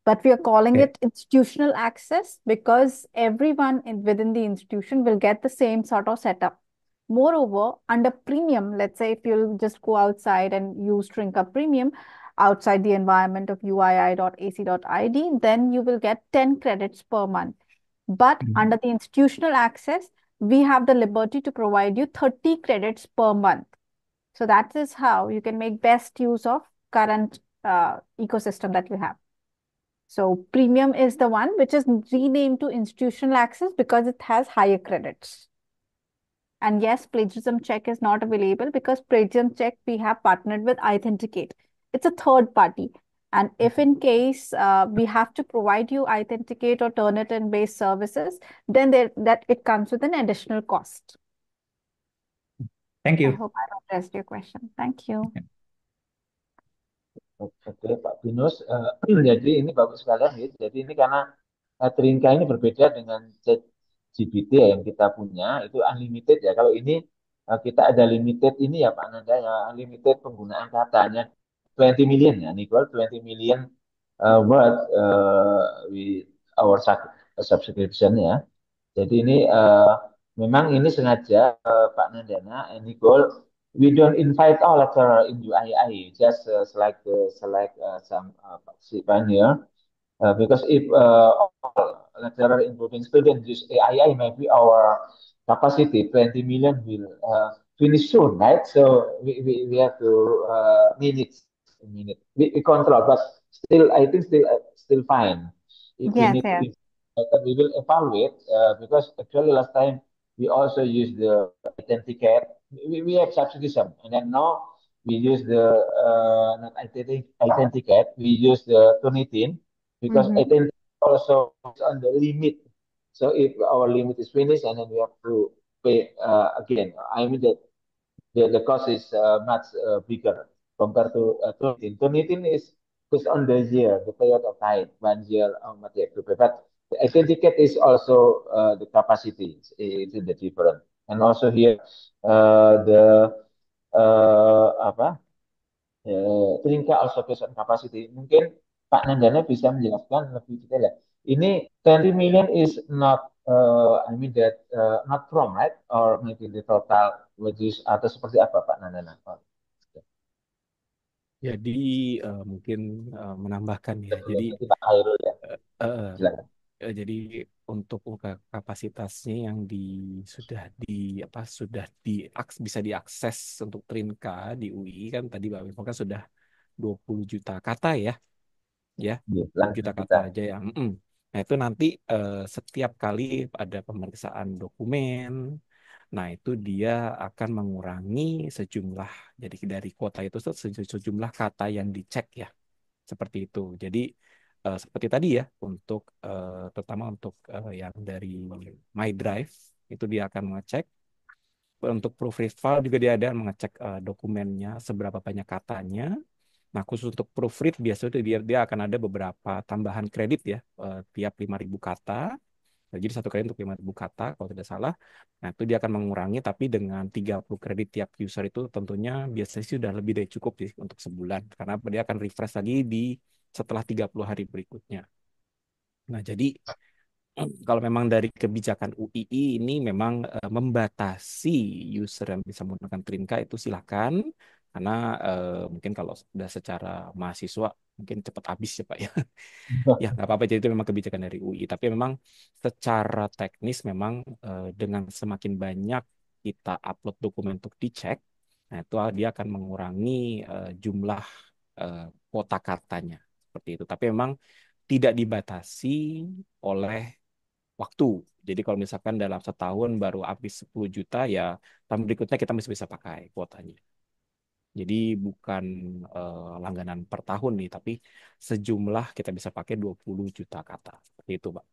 But we are calling Okay. it institutional access because everyone within the institution will get the same sort of setup. Moreover, under premium, let's say if you'll just go outside and use Trinka Premium outside the environment of uii.ac.id, then you will get 10 credits per month. But Mhm. under the institutional access, we have the liberty to provide you 30 credits per month. So that is how you can make best use of current ecosystem that you have. So premium is the one which is renamed to institutional access because it has higher credits. And yes, plagiarism check is not available because plagiarism check we have partnered with Authenticate. It's a third party. And if in case we have to provide you Authenticate or Turnitin based services, then that it comes with an additional cost. Thank I you. hope I addressed your question. Thank you. Oke, Pak Binus. Jadi ini bagus sekalian ya. Jadi ini karena Trinka ini berbeda dengan ChatGPT ya, yang kita punya itu unlimited ya. Kalau ini kita ada limited ini ya Pak Nanda ya, unlimited penggunaan katanya 20 million ya, Nicole 20 million word with our subscription ya. Jadi ini memang ini sengaja Pak Nandana and Nicole, we don't invite all lecturer in UII, just select some pioneer. Because if all lecturer including students use AI, maybe our capacity 20 million will finish soon, right? So we have to we control, but still I think still fine. If we Yes, need to yes. we will evaluate because actually last time we also use the authenticate. We have substitution, and then now we use the not authenticate. We use the Turnitin because Mm-hmm. authenticate also is on the limit. So if our limit is finished, and then we have to pay again. I mean that the cost is much bigger compared to Turnitin. Turnitin is based on the year, the period of time, 1 year how much you have to pay. But the authenticate is also the capacity, it's the different. And also here the apa Trinka also based on capacity. Mungkin Pak Nandana bisa menjelaskan lebih detail ya. Ini 20 million is not I mean that not from right or maybe the total wages atau seperti apa Pak Nandana? Oh, Jadi mungkin menambahkan ya. Jadi nanti Pak Hairul ya. eh, Silakan. jadi untuk kapasitasnya yang sudah di apa sudah bisa diakses untuk Trinka di UI kan tadi Mbak Wifo kan sudah 20 juta kata ya. Ya, Ya, 20 langsung juta kata kita. aja ya. Nah, itu nanti setiap kali ada pemeriksaan dokumen, nah itu dia akan mengurangi sejumlah, jadi dari kuota itu sejumlah kata yang dicek ya, seperti itu. Jadi seperti tadi ya, untuk terutama untuk yang dari My Drive, itu dia akan mengecek. Untuk proofread file juga dia ada mengecek dokumennya, seberapa banyak katanya. Nah, khusus untuk proofread biasanya dia akan ada beberapa tambahan kredit ya tiap 5.000 kata. Nah, jadi satu kredit untuk 5.000 kata kalau tidak salah. Nah, itu dia akan mengurangi tapi dengan 30 kredit tiap user itu tentunya biasanya sih sudah lebih dari cukup sih untuk sebulan karena dia akan refresh lagi setelah 30 hari berikutnya. Nah, jadi kalau memang dari kebijakan UII ini memang membatasi user yang bisa menggunakan Trinka itu silakan karena mungkin kalau sudah secara mahasiswa mungkin cepat habis ya Pak ya. Ya nggak apa-apa jadi itu memang kebijakan dari UI tapi memang secara teknis memang dengan semakin banyak kita upload dokumen untuk dicek, nah itu dia akan mengurangi jumlah kuota katanya seperti itu. Tapi memang tidak dibatasi oleh waktu. Jadi kalau misalkan dalam setahun baru habis 10 juta ya tahun berikutnya kita masih bisa pakai kuotanya. Jadi bukan langganan per tahun nih, tapi sejumlah kita bisa pakai 20 juta kata. Seperti itu, Pak.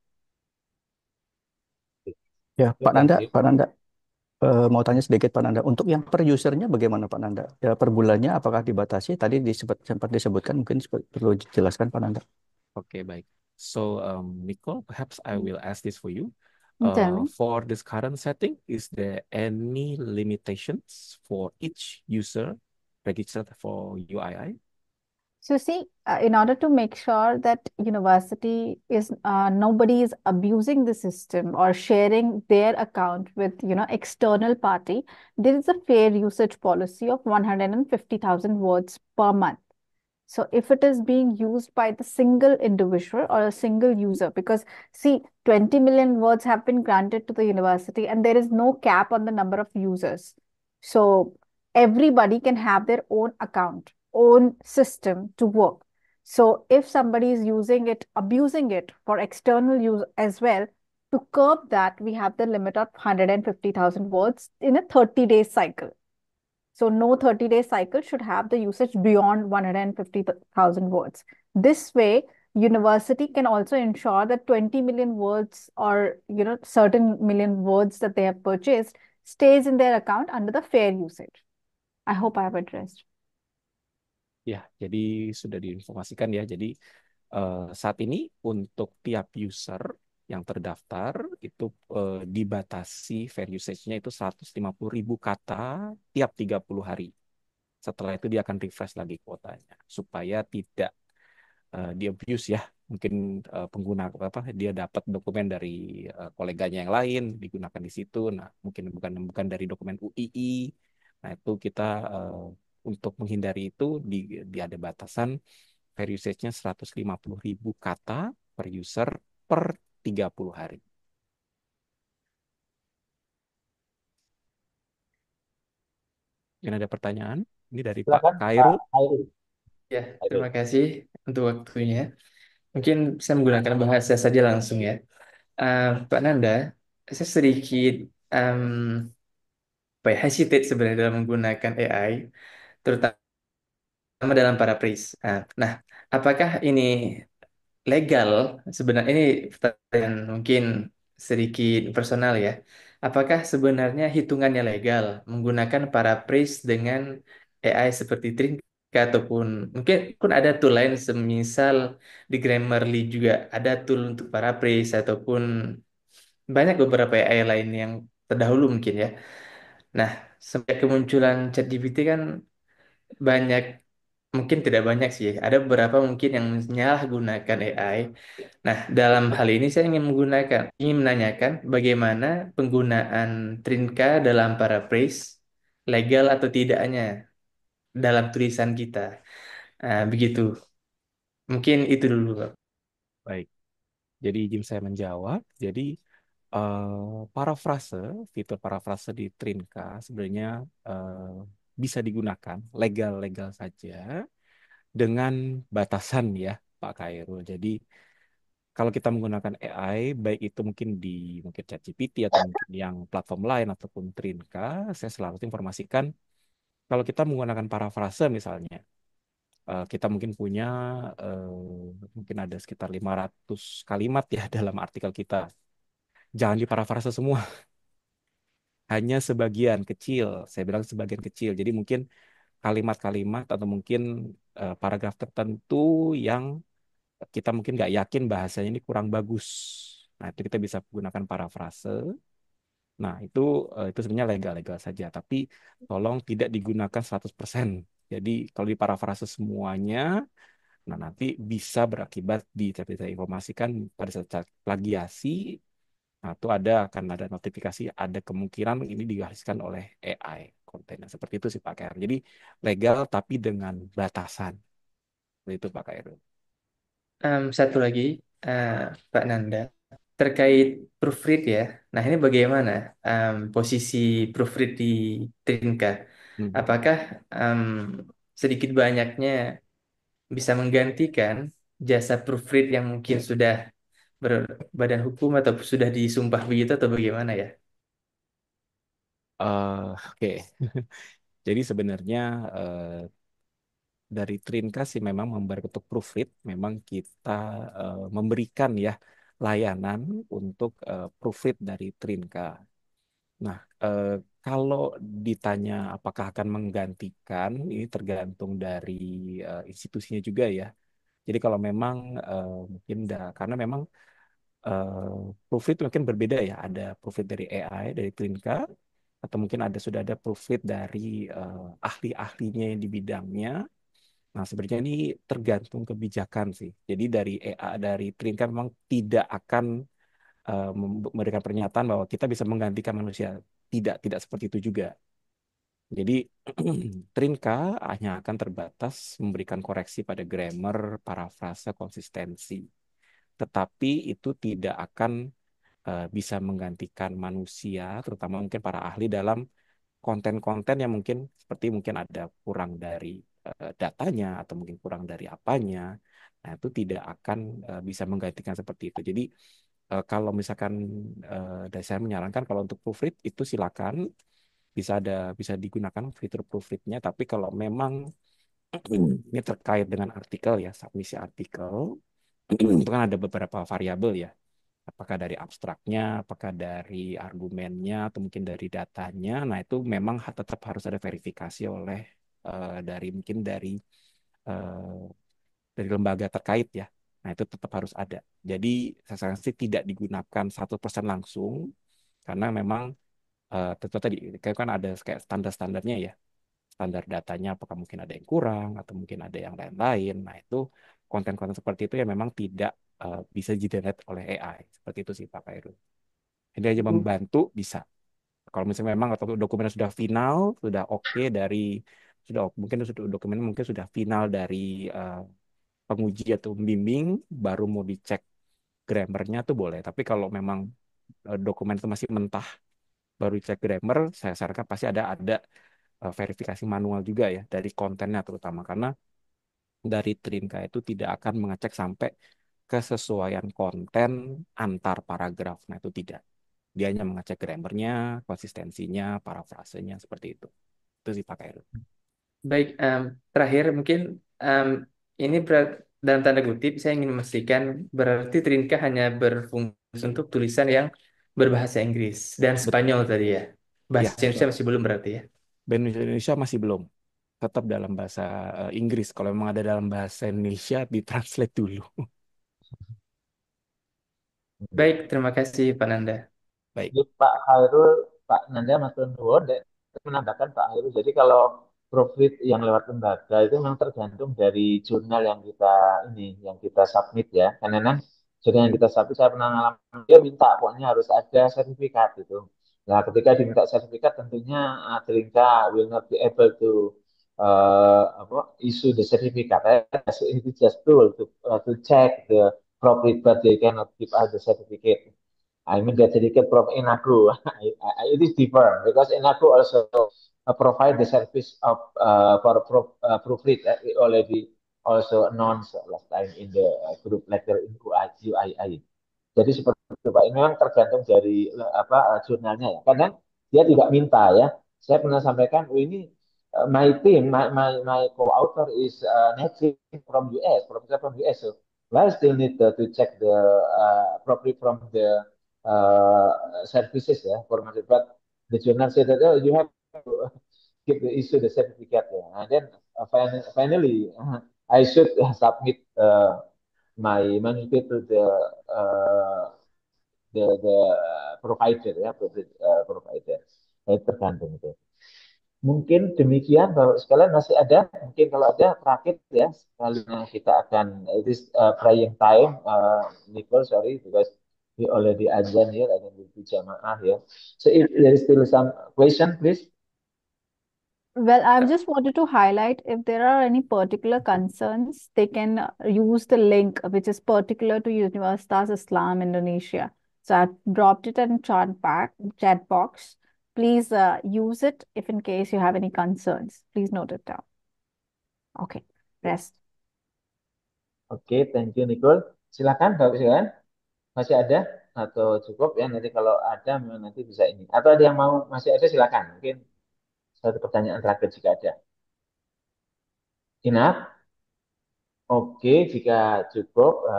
Ya, Oke, thank you. Pak Nanda, mau tanya sedikit Pak Nanda. Untuk yang per usernya bagaimana Pak Nanda? Ya, per bulannya apakah dibatasi? Tadi sempat disebutkan, mungkin perlu dijelaskan Pak Nanda. Oke, baik. So, Nicole, perhaps I will ask this for you. Tell me. For this current setting, is there any limitations for each user registered for UII? So see, in order to make sure that university is nobody is abusing the system or sharing their account with external party, there is a fair usage policy of 150,000 words per month. So if it is being used by the single individual or a single user, because see, 20 million words have been granted to the university and there is no cap on the number of users. So everybody can have their own account, own system to work. So if somebody is using it, abusing it for external use as well, to curb that, we have the limit of 150,000 words in a 30-day cycle. So no 30-day cycle should have the usage beyond 150,000 words. This way, university can also ensure that 20 million words or certain million words that they have purchased stays in their account under the fair usage. I hope I have addressed. Ya, jadi sudah diinformasikan ya. Jadi saat ini untuk tiap user yang terdaftar itu dibatasi fair usage-nya itu 150.000 kata tiap 30 hari. Setelah itu dia akan refresh lagi kuotanya supaya tidak di abuse ya. Mungkin pengguna apa dia dapat dokumen dari koleganya yang lain digunakan di situ. Nah, mungkin bukan dari dokumen UII. Nah, itu kita untuk menghindari itu ada batasan fair usage-nya 150.000 kata per user per 30 hari. Yang ada pertanyaan? Ini dari Pak Silakan Pak Khairul. Hairul. Ya, Hairul. terima kasih untuk waktunya. Mungkin saya menggunakan bahasa saja langsung ya. Pak Nanda, saya sedikit hesitate sebenarnya dalam menggunakan AI, terutama dalam paraphrase. Nah, apakah ini legal? Sebenarnya ini pertanyaan mungkin sedikit personal ya. Apakah sebenarnya hitungannya legal menggunakan paraphrase dengan AI seperti Trinka ataupun mungkin pun ada tool lain semisal di Grammarly juga ada tool untuk paraphrase ataupun banyak beberapa AI lain yang terdahulu mungkin ya. Nah, sampai kemunculan ChatGPT kan banyak, mungkin tidak banyak sih. Ada beberapa mungkin yang menyalahgunakan AI. Nah, dalam hal ini saya ingin menanyakan bagaimana penggunaan Trinka dalam paraphrase legal atau tidaknya dalam tulisan kita. Begitu. Mungkin itu dulu, Pak. Baik. Jadi izin saya menjawab. Jadi parafrase, fitur parafrase di Trinka sebenarnya bisa digunakan legal-legal saja dengan batasan ya Pak Khairul. Jadi kalau kita menggunakan AI, baik itu mungkin ChatGPT atau mungkin yang platform lain ataupun Trinka, saya selalu informasikan kalau kita menggunakan parafrase misalnya, kita mungkin punya mungkin ada sekitar 500 kalimat ya dalam artikel kita. Jangan diparafrase semua, hanya sebagian kecil. Saya bilang sebagian kecil. Jadi mungkin kalimat-kalimat atau mungkin paragraf tertentu yang kita mungkin nggak yakin bahasanya ini kurang bagus. Nah, itu kita bisa gunakan parafrase. Nah, itu sebenarnya legal-legal saja, tapi tolong tidak digunakan 100%. Jadi, kalau diparafrase semuanya, nah nanti bisa berakibat saya informasikan pada saat plagiasi, nah itu akan ada notifikasi, ada kemungkinan ini dihasilkan oleh AI kontennya. Seperti itu sih Pak KR. Jadi legal tapi dengan batasan. Seperti itu Pak KR. Satu lagi, eh, Pak Nanda, terkait proofread ya. Nah, ini bagaimana posisi proofread di Trinka? Hmm. Apakah em, sedikit banyaknya bisa menggantikan jasa proofread yang mungkin sudah berbadan hukum atau sudah disumpah begitu atau bagaimana ya? Oke. Jadi sebenarnya dari Trinka sih memang berbentuk proofread, memang kita memberikan ya layanan untuk proofread dari Trinka. Nah, kalau ditanya apakah akan menggantikan, ini tergantung dari institusinya juga ya. Jadi kalau memang mungkin karena memang proofread mungkin berbeda ya. Ada proofread dari AI, dari Trinka, atau mungkin sudah ada proofread dari ahli-ahlinya yang di bidangnya. Nah, sebenarnya ini tergantung kebijakan sih. Jadi dari EA, dari Trinka memang tidak akan memberikan pernyataan bahwa kita bisa menggantikan manusia. Tidak seperti itu juga. Jadi Trinka hanya akan terbatas memberikan koreksi pada grammar, parafrase, konsistensi. Tetapi itu tidak akan bisa menggantikan manusia, terutama mungkin para ahli dalam konten-konten yang mungkin ada kurang dari datanya atau mungkin kurang dari apanya, nah itu tidak akan bisa menggantikan seperti itu. Jadi kalau misalkan dari saya menyarankan kalau untuk proofread itu silakan bisa digunakan fitur proofreadnya, tapi kalau memang ini terkait dengan artikel ya, submisi artikel, itu kan ada beberapa variabel ya. Apakah dari abstraknya, apakah dari argumennya, atau mungkin dari datanya. Nah, itu memang tetap harus ada verifikasi oleh eh, dari lembaga terkait ya. Nah, itu tetap harus ada. Jadi, saya saran sih tidak digunakan 100% langsung, karena memang tentu tadi kan ada kayak standar-standarnya ya, standar datanya apakah mungkin ada yang kurang atau mungkin ada yang lain-lain. Nah, itu konten-konten seperti itu ya memang tidak bisa generate oleh AI. Seperti itu sih Pak Khairul. Jadi hanya membantu bisa. Kalau misalnya memang atau dokumennya sudah final, sudah oke mungkin dokumennya mungkin sudah final dari penguji atau pembimbing, baru mau dicek grammarnya tuh boleh. Tapi kalau memang dokumen itu masih mentah, baru dicek grammar, saya sarankan pasti ada verifikasi manual juga ya dari kontennya terutama karena dari Trinka itu tidak akan mengecek sampai kesesuaian konten antar paragraf. Nah, itu tidak. Dia hanya mengecek grammarnya, konsistensinya, parafrasenya, seperti itu. Itu sih Pak Khairul. Baik, terakhir mungkin em, ini dalam tanda kutip saya ingin memastikan berarti Trinka hanya berfungsi untuk tulisan yang berbahasa Inggris dan Betul. Spanyol tadi ya. Bahasa Ya, Indonesia masih belum berarti ya. bahasa Indonesia masih belum. Tetap dalam bahasa Inggris. Kalau memang ada dalam bahasa Indonesia, ditranslate dulu. Baik, terima kasih Pak Nanda. Baik. Jadi Pak Khairul, Pak Nanda Mas Nuwun menambahkan Pak Khairul. Jadi kalau profit yang lewat lembaga itu memang tergantung dari jurnal yang kita submit ya. Karena kan jurnal yang kita submit saya pernah ngalamin dia minta pokoknya harus ada sertifikat gitu. Nah, ketika diminta sertifikat tentunya Trinka will not be able to issue the certificate. So it is just tool to check the profit, but they cannot give us the certificate. I mean the certificate from Enagu. It is different because Enagu also provide the service of proofread. We already also announced last time in the group letter in UII. Jadi seperti itu Pak. Ini memang tergantung dari jurnalnya ya. Karena dia tidak minta ya. Saya pernah sampaikan, oh ini my team, my co-author is native from US, professor from US. So I still need to check the properly from the services ya, format. But the journal said that oh, you have to give the issue the certificate ya. And then finally I should submit my manuscript to the provider ya, provider. Itu tergantung itu. Mungkin demikian Bapak sekalian masih ada mungkin kalau ada terakhir ya sekalinya kita akan it is praying time Nicole sorry because we already azan here and then will be jamaah here. So if there is still some question please. Well, I've just wanted to highlight if there are any particular concerns, they can use the link which is particular to Universitas Islam Indonesia. So I've dropped it in chat box. Please use it if in case you have any concerns. Please note it down. Okay, rest. Oke, thank you Nicole. Silakan Bapak sekalian. Masih ada atau cukup ya nanti kalau ada memang nanti bisa ini. Atau ada yang mau masih ada silakan. Mungkin satu pertanyaan terakhir jika ada. Enough? Oke, jika cukup,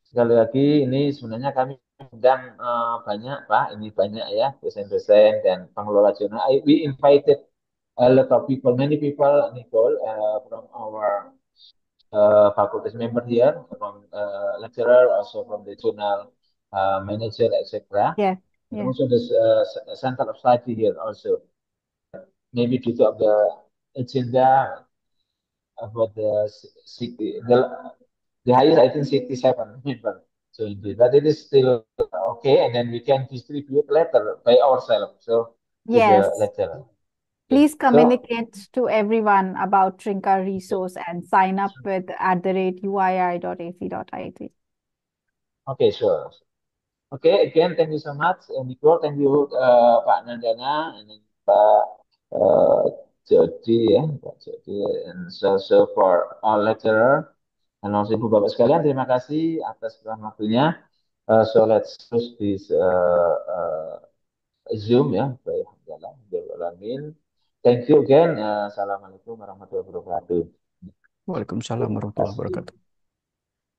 sekali lagi ini sebenarnya kami undang banyak Pak, ini banyak ya dosen-dosen dan pengelola jurnal. We invited a lot of people, many people, Nicole, from our faculty member here, from lecturer, also from the journal manager, etc. Yeah, And yeah. also the center of study here also. Maybe due to the agenda about the highest I think 67 member. So indeed, but it is still okay, and then we can distribute later by ourselves. So to the Yes. lecturer. Okay. Please communicate to everyone about Trinka resource and sign up with @uii.ac.it. Okay, sure. Okay, again, thank you so much, Nicole. Thank you, Pak Nandana, and Pak uh, Jody ya, Pak Jody, and so for all lecturer, dan also Ibu Bapak sekalian, terima kasih atas waktunya. So let's close this Zoom ya. Baik, alhamdulillah. Thank you again. Assalamualaikum warahmatullahi wabarakatuh. Waalaikumsalam Terima warahmatullahi kasih. wabarakatuh.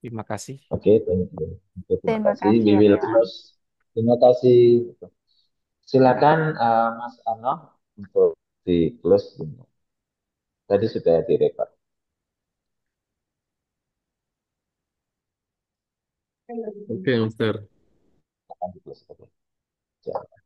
Terima kasih. Oke, thank you. Oke, terima Terima kasih. kasih We will everyone. close. Terima kasih. Silakan Mas Ano untuk di close. Tadi sudah direkod. Oke, Master. Akan di close. Oke. Ya.